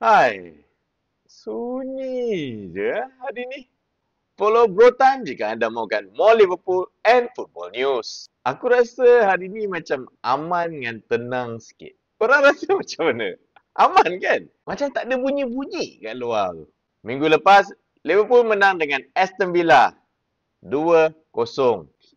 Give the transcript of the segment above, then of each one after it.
Hai, sunyi je hari ni. Follow Bro Time jika anda mahukan more Liverpool and football news. Aku rasa hari ni macam aman dengan tenang sikit. Korang rasa macam mana? Aman kan? Macam tak ada bunyi-bunyi kat luar tu. Minggu lepas, Liverpool menang dengan Aston Villa 2-0.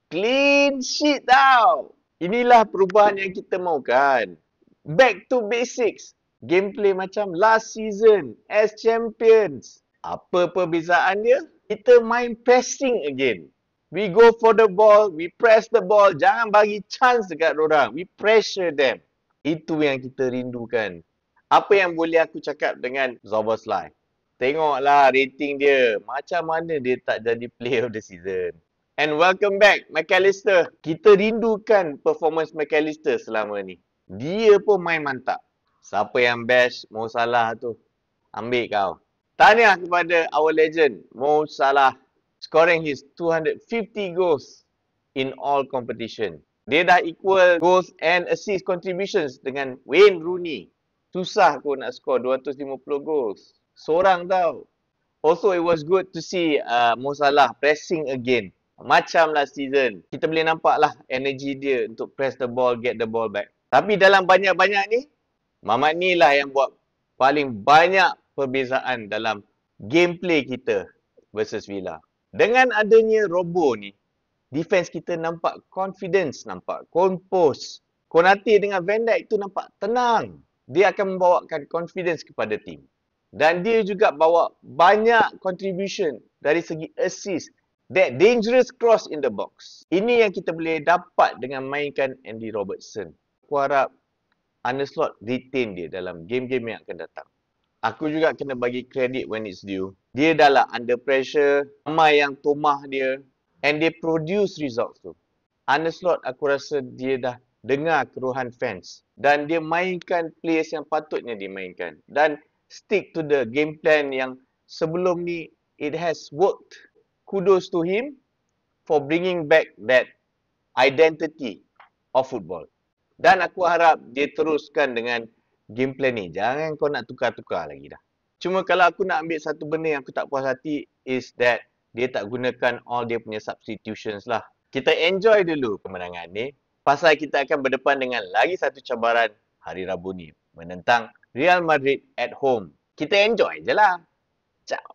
Clean sheet tau. Inilah perubahan yang kita mahukan. Back to basics. Gameplay macam last season as champions. Apa perbezaan dia? Kita main pressing again. We go for the ball, we press the ball. Jangan bagi chance dekat orang. We pressure them. Itu yang kita rindukan. Apa yang boleh aku cakap dengan Zoboslai? Tengoklah rating dia. Macam mana dia tak jadi player of the season. And welcome back, McAllister. Kita rindukan performance McAllister selama ni. Dia pun main mantap. Siapa yang best? Mo Salah tu. Ambil kau. Tahniah kepada our legend, Mo Salah. Scoring his 250 goals in all competition. Dia dah equal goals and assist contributions dengan Wayne Rooney. Susah aku nak score 250 goals. Seorang tau. Also, it was good to see Mo Salah pressing again. Macam last season. Kita boleh nampak lah energy dia untuk press the ball, get the ball back. Tapi dalam banyak-banyak ni, Mamat ni lah yang buat paling banyak perbezaan dalam gameplay kita versus Villa. Dengan adanya Robo ni, defense kita nampak confidence, nampak compose. Konate dengan Van Dijk tu nampak tenang. Dia akan membawakan confidence kepada tim. Dan dia juga bawa banyak contribution dari segi assist. That dangerous cross in the box. Ini yang kita boleh dapat dengan mainkan Andy Robertson. Aku harap Arne Slot retain dia dalam game-game yang akan datang. Aku juga kena bagi credit when it's due. Dia dah lah under pressure, ramai yang tomah dia and they produce results tu. Arne Slot aku rasa dia dah dengar keluhan fans dan dia mainkan players yang patutnya dimainkan dan stick to the game plan yang sebelum ni it has worked. Kudos to him for bringing back that identity of football. Dan aku harap dia teruskan dengan game plan ni. Jangan kau nak tukar-tukar lagi dah. Cuma kalau aku nak ambil satu benda yang aku tak puas hati is that dia tak gunakan all dia punya substitutions lah. Kita enjoy dulu kemenangan ni. Pasal kita akan berdepan dengan lagi satu cabaran hari Rabu ni. Menentang Real Madrid at home. Kita enjoy je lah. Ciao.